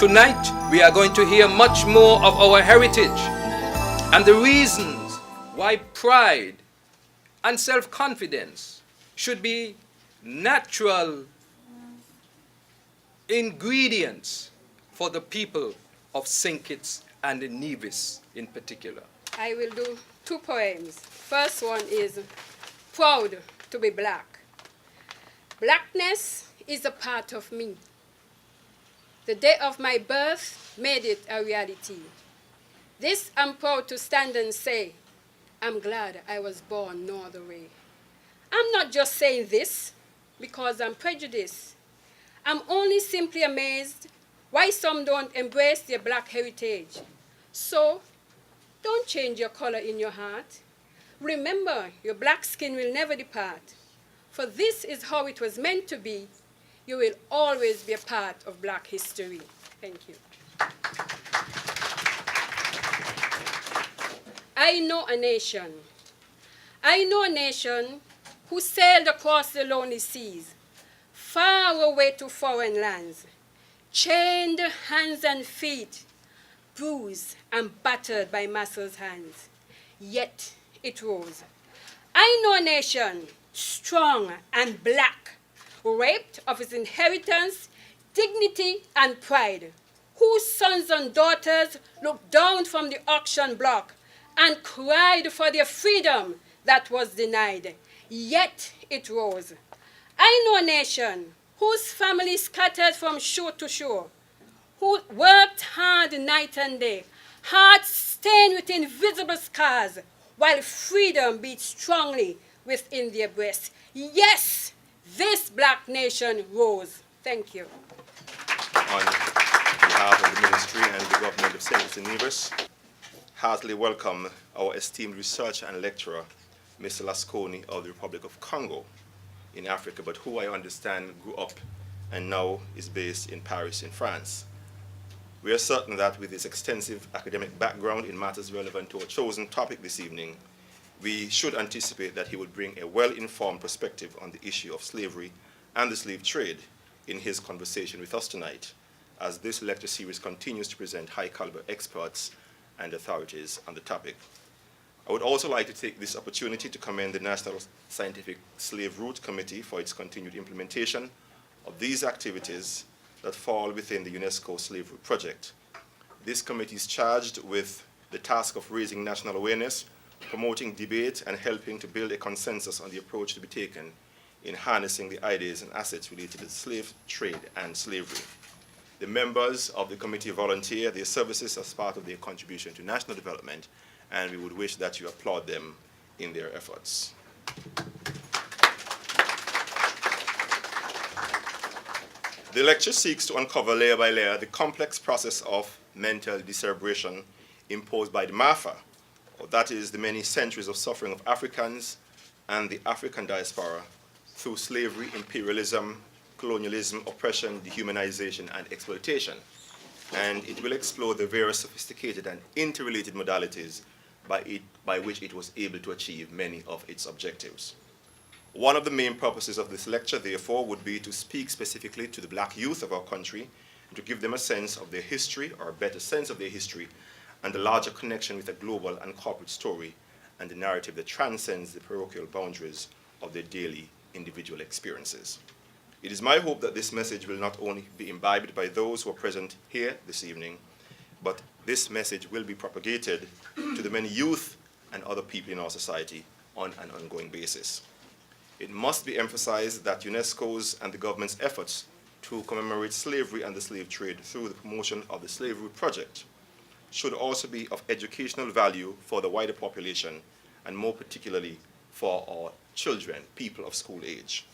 Tonight, we are going to hear much more of our heritage and the reasons why pride and self-confidence should be natural ingredients for the people of St. Kitts and Nevis in particular. I will do 2 poems. First one is Proud to be Black. Blackness is a part of me. The day of my birth made it a reality. This I'm proud to stand and say, I'm glad I was born no other way. I'm not just saying this because I'm prejudiced. I'm only simply amazed why some don't embrace their black heritage. So, don't change your color in your heart. Remember, your black skin will never depart. For this is how it was meant to be. You will always be a part of black history. Thank you. I know a nation. I know a nation who sailed across the lonely seas, far away to foreign lands, chained hands and feet, bruised and battered by master's hands. Yet it rose. I know a nation strong and black, raped of its inheritance, dignity, and pride, whose sons and daughters looked down from the auction block and cried for their freedom that was denied. Yet it rose. I know a nation whose family scattered from shore to shore, who worked hard night and day, hearts stained with invisible scars, while freedom beat strongly within their breasts. Yes, this black nation rose. Thank you. On behalf of the Ministry and the Government of St. Kitts and Nevis, heartily welcome our esteemed researcher and lecturer, Mr. Lasconi of the Republic of Congo in Africa, but who I understand grew up and now is based in Paris in France. We are certain that with his extensive academic background in matters relevant to our chosen topic this evening, we should anticipate that he would bring a well-informed perspective on the issue of slavery and the slave trade in his conversation with us tonight, as this lecture series continues to present high-caliber experts and authorities on the topic. I would also like to take this opportunity to commend the National Scientific Slave Route Committee for its continued implementation of these activities that fall within the UNESCO Slave Route Project. This committee is charged with the task of raising national awareness, promoting debate, and helping to build a consensus on the approach to be taken in harnessing the ideas and assets related to the slave trade and slavery. The members of the committee volunteer their services as part of their contribution to national development, and we would wish that you applaud them in their efforts. The lecture seeks to uncover layer by layer the complex process of mental cerebration imposed by the MAFA, or that is the many centuries of suffering of Africans and the African diaspora through slavery, imperialism, colonialism, oppression, dehumanization, and exploitation. And it will explore the various sophisticated and interrelated modalities by which it was able to achieve many of its objectives. One of the main purposes of this lecture, therefore, would be to speak specifically to the black youth of our country and to give them a sense of their history, or a better sense of their history, and the larger connection with the global and corporate story and the narrative that transcends the parochial boundaries of their daily individual experiences. It is my hope that this message will not only be imbibed by those who are present here this evening, but this message will be propagated to the many youth and other people in our society on an ongoing basis. It must be emphasized that UNESCO's and the government's efforts to commemorate slavery and the slave trade through the promotion of the Slave Route Project should also be of educational value for the wider population, and more particularly for our children, people of school age.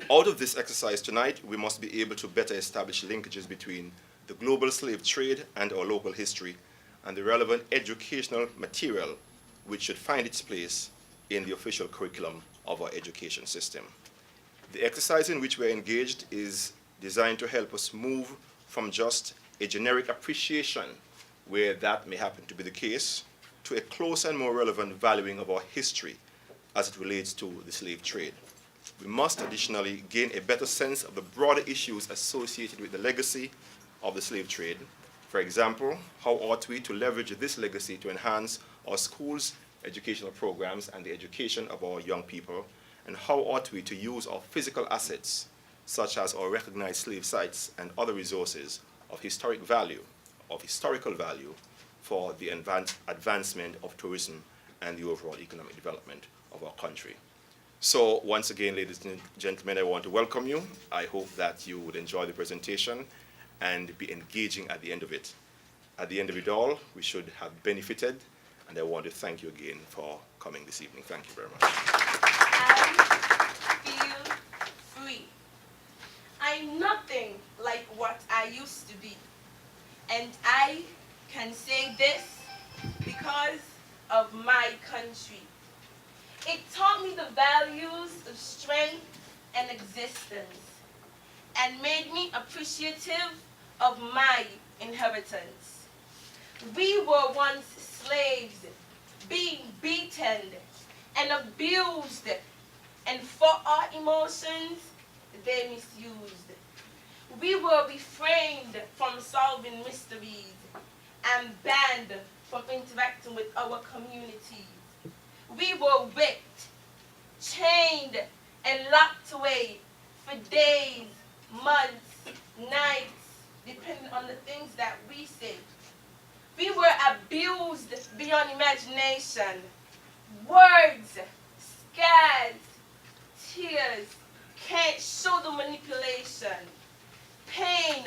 Out of this exercise tonight, we must be able to better establish linkages between the global slave trade and our local history, and the relevant educational material which should find its place in the official curriculum of our education system. The exercise in which we are engaged is designed to help us move from just a generic appreciation, where that may happen to be the case, to a closer and more relevant valuing of our history as it relates to the slave trade. We must additionally gain a better sense of the broader issues associated with the legacy, of the slave trade. For example, how ought we to leverage this legacy to enhance our schools' educational programs and the education of our young people? And how ought we to use our physical assets, such as our recognized slave sites and other resources of historical value, for the advancement of tourism and the overall economic development of our country. So once again, ladies and gentlemen, I want to welcome you. I hope that you would enjoy the presentation and be engaging at the end of it. At the end of it all, we should have benefited, and I want to thank you again for coming this evening. Thank you very much. I feel free. I'm nothing like what I used to be. And I can say this because of my country. It taught me the values of strength and existence and made me appreciative of my inheritance. We were once slaves, being beaten and abused, and for our emotions, they misused. We were refrained from solving mysteries and banned from interacting with our communities. We were whipped, chained, and locked away for days, months, nights, depending on the things that we said. We were abused beyond imagination. Words, scars, tears can't show the manipulation. Pain,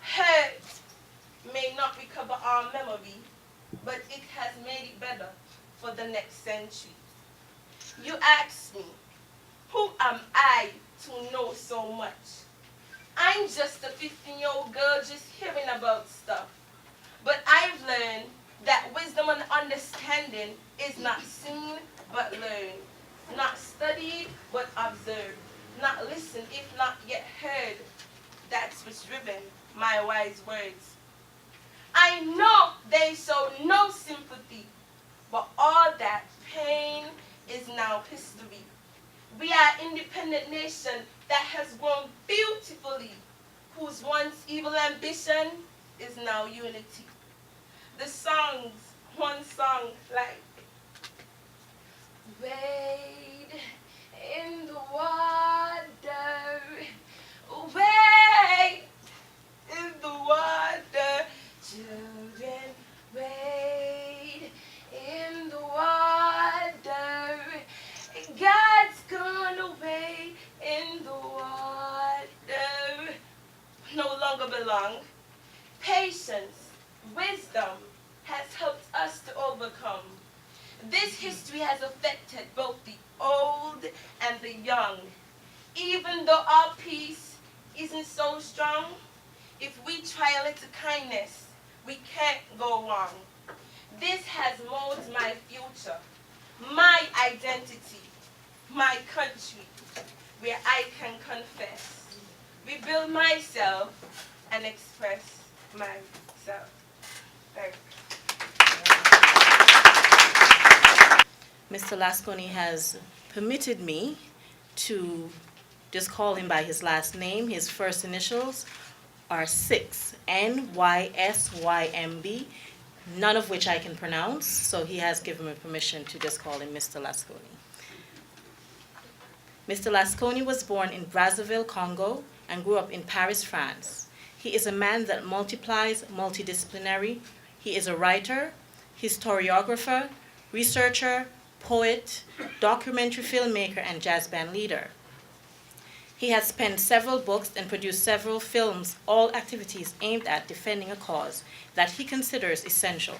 hurt may not recover our memory, but it has made it better for the next century. You ask me, who am I to know so much? I'm just a 15-year-old girl just hearing about stuff. But I've learned that wisdom and understanding is not seen but learned, not studied but observed, not listened if not yet heard. That's what's driven my wise words. I know they show no sympathy, but all that pain is now history. We are an independent nation that has grown beautifully, whose once evil ambition is now unity. The songs, one song like, wade in the water, wade in the water, children, wade in the water, God's gonna wade in the water, no longer belong. Patience, wisdom has helped us to overcome. This history has affected both the old and the young. Even though our peace isn't so strong, if we try a little kindness, we can't go wrong. This has molded my future, my identity, my country, where I can confess, rebuild myself, and express myself. Thank you. Mr. Lasconi has permitted me to just call him by his last name. His first initials are 6, NYSYMB, none of which I can pronounce, so he has given me permission to just call him Mr. Lasconi. Mr. Lasconi was born in Brazzaville, Congo, and grew up in Paris, France. He is a man that multiplies, multidisciplinary. He is a writer, historiographer, researcher, poet, documentary filmmaker, and jazz band leader. He has penned several books and produced several films, all activities aimed at defending a cause that he considers essential.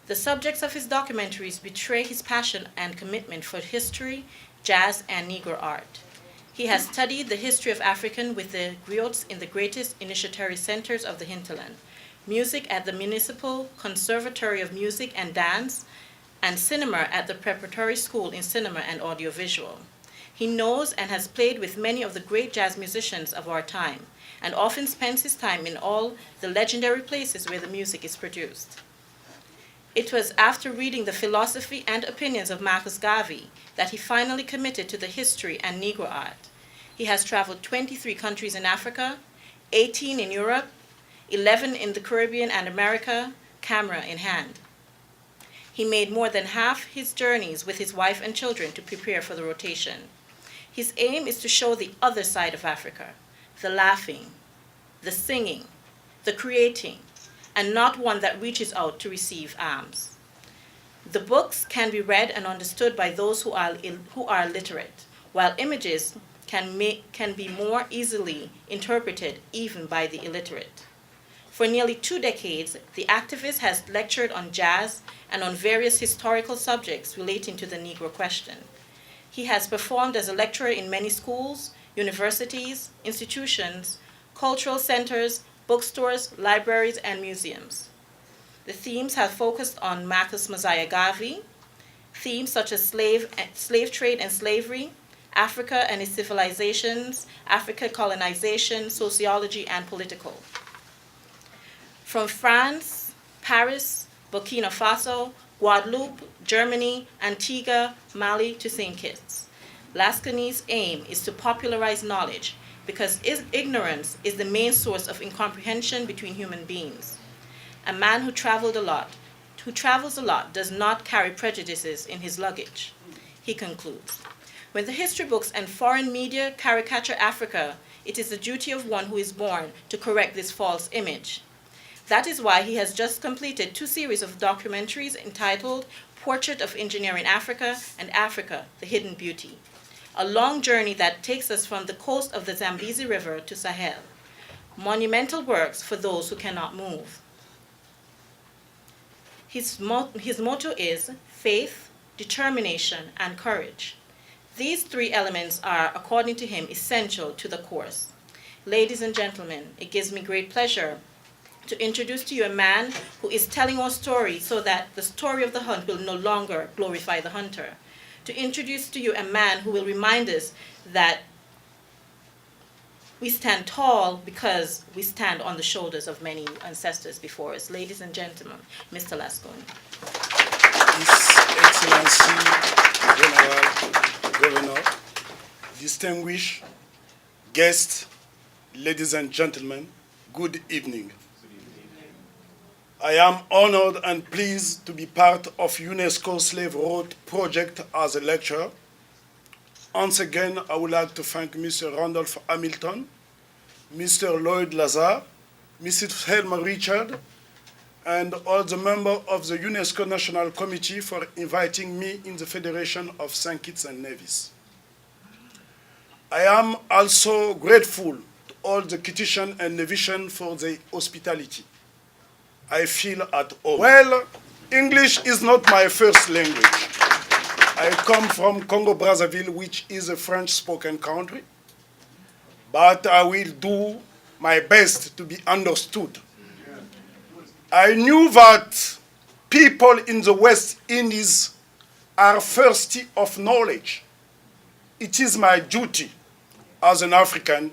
The subjects of his documentaries betray his passion and commitment for history, jazz, and Negro art. He has studied the history of African with the griots in the greatest initiatory centers of the hinterland, music at the Municipal Conservatory of Music and Dance, and cinema at the Preparatory School in Cinema and Audiovisual. He knows and has played with many of the great jazz musicians of our time, and often spends his time in all the legendary places where the music is produced. It was after reading the philosophy and opinions of Marcus Garvey that he finally committed to the history and Negro art. He has traveled 23 countries in Africa, 18 in Europe, 11 in the Caribbean and America, camera in hand. He made more than half his journeys with his wife and children to prepare for the rotation. His aim is to show the other side of Africa, the laughing, the singing, the creating, and not one that reaches out to receive alms. The books can be read and understood by those who are literate, while images can be more easily interpreted even by the illiterate. For nearly 2 decades, the activist has lectured on jazz and on various historical subjects relating to the Negro question. He has performed as a lecturer in many schools, universities, institutions, cultural centers, bookstores, libraries, and museums. The themes have focused on Marcus Mosiah Garvey, themes such as slave trade and slavery, Africa and its civilizations, Africa colonization, sociology, and political. From France, Paris, Burkina Faso, Guadeloupe, Germany, Antigua, Mali to St. Kitts, Lascani's aim is to popularize knowledge because ignorance is the main source of incomprehension between human beings. A man who travels a lot does not carry prejudices in his luggage. He concludes, when the history books and foreign media caricature Africa, it is the duty of one who is born to correct this false image. That is why he has just completed 2 series of documentaries entitled Portrait of Engineering Africa and Africa, the Hidden Beauty, a long journey that takes us from the coast of the Zambezi River to Sahel. Monumental works for those who cannot move. His motto is faith, determination, and courage. These 3 elements are, according to him, essential to the course. Ladies and gentlemen, it gives me great pleasure to introduce to you a man who is telling our story so that the story of the hunt will no longer glorify the hunter. To introduce to you a man who will remind us that we stand tall because we stand on the shoulders of many ancestors before us. Ladies and gentlemen, Mr. Lasconi. His Excellency, General Governor, distinguished guests, ladies and gentlemen, good evening. I am honored and pleased to be part of UNESCO Slave Road project as a lecturer. Once again, I would like to thank Mr. Randolph Hamilton, Mr. Lloyd Lazar, Mrs. Helma Richard, and all the members of the UNESCO National Committee for inviting me in the Federation of St. Kitts and Nevis. I am also grateful to all the Kittitian and Nevisian for their hospitality. I feel at home. Well, English is not my first language. I come from Congo-Brazzaville, which is a French-spoken country, but I will do my best to be understood. I knew that people in the West Indies are thirsty of knowledge. It is my duty as an African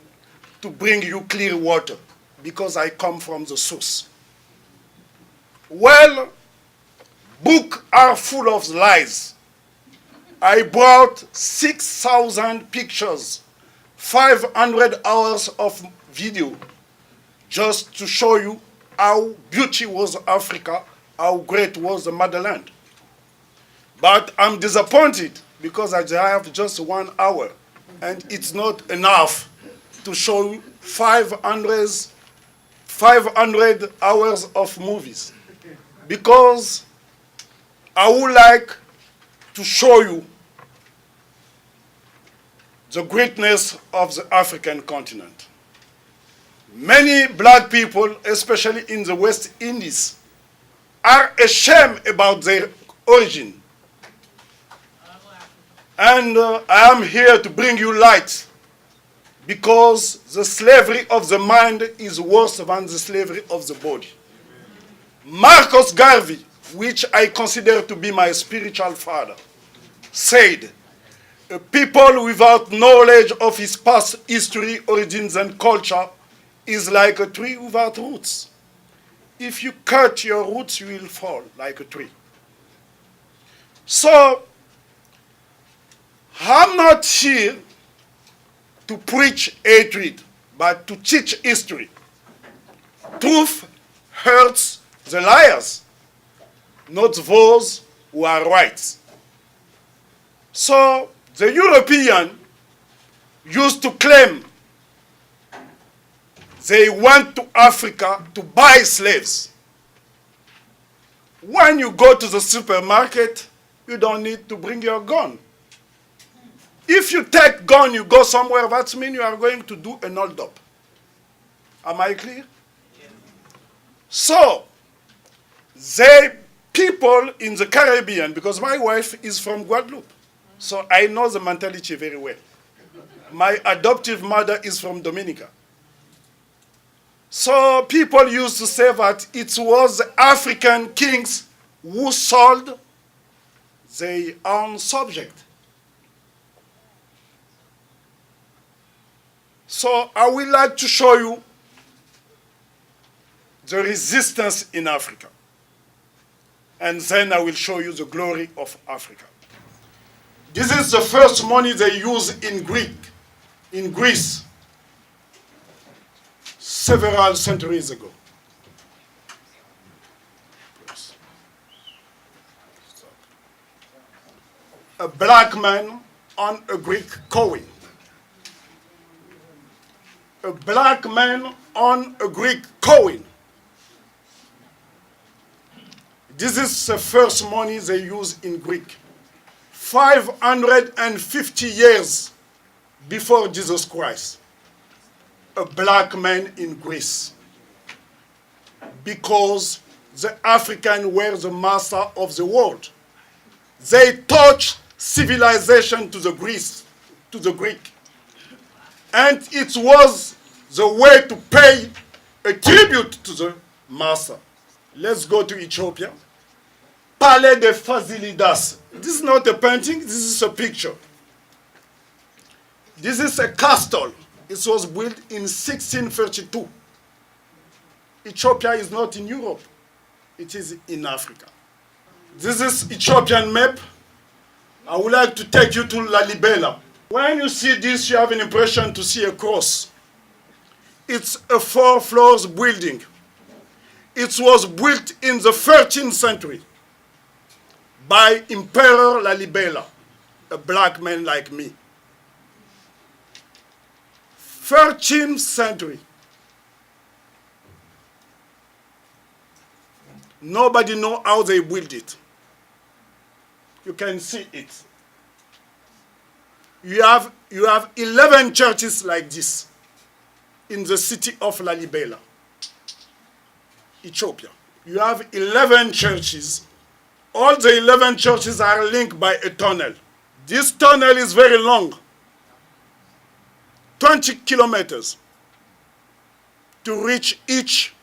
to bring you clear water because I come from the source. Well, books are full of lies. I brought 6,000 pictures, 500 hours of video, just to show you how beautiful was Africa, how great was the motherland. But I'm disappointed because I have just 1 hour, and it's not enough to show you 500 hours of movies. Because I would like to show you the greatness of the African continent. Many black people, especially in the West Indies, are ashamed about their origin. And I am here to bring you light because the slavery of the mind is worse than the slavery of the body. Marcus Garvey, which I consider to be my spiritual father, said, a people without knowledge of his past history, origins, and culture is like a tree without roots. If you cut your roots, you will fall like a tree. So, I'm not here to preach hatred, but to teach history. Truth hurts the liars, not those who are right. So the European used to claim they went to Africa to buy slaves. When you go to the supermarket, you don't need to bring your gun. If you take gun, you go somewhere, that means you are going to do an hold-up. Am I clear? Yes. So, people in the Caribbean, because my wife is from Guadeloupe, so I know the mentality very well. My adoptive mother is from Dominica. So people used to say that it was the African kings who sold their own subject. So I would like to show you the resistance in Africa. And then I will show you the glory of Africa. This is the first money they use in Greece, several centuries ago. A black man on a Greek coin. A black man on a Greek coin. This is the first money they use in Greek. 550 years before Jesus Christ. A black man in Greece. Because the Africans were the master of the world. They taught civilization to the Greek. And it was the way to pay a tribute to the master. Let's go to Ethiopia. Palais de Fasilidas. This is not a painting, this is a picture. This is a castle. It was built in 1632. Ethiopia is not in Europe. It is in Africa. This is Ethiopian map. I would like to take you to Lalibela. When you see this, you have an impression to see a cross. It's a 4 floors building. It was built in the 13th century by Emperor Lalibela, a black man like me. 13th century. Nobody knows how they built it. You can see it. You have 11 churches like this in the city of Lalibela, Ethiopia. You have 11 churches. All the 11 churches are linked by a tunnel. This tunnel is very long, 20 kilometers, to reach each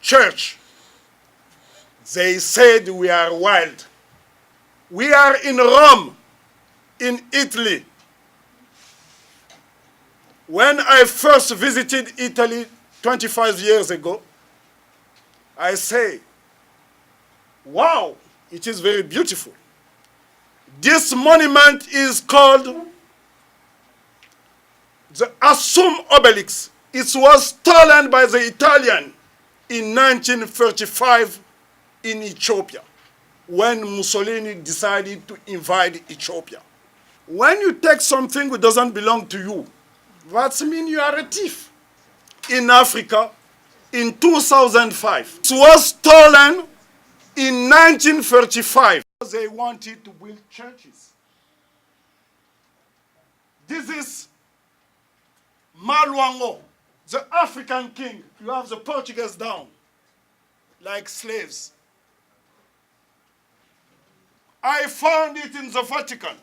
church. They said we are wild. We are in Rome, in Italy. When I first visited Italy 25 years ago, I say, wow, it is very beautiful. This monument is called the Assum Obelix. It was stolen by the Italian in 1935 in Ethiopia, when Mussolini decided to invade Ethiopia. When you take something that doesn't belong to you, that means you are a thief. In Africa, in 2005, it was stolen in 1935. They wanted to build churches. This is Malwango, the African king. You have the Portuguese down, like slaves. I found it in the Vatican.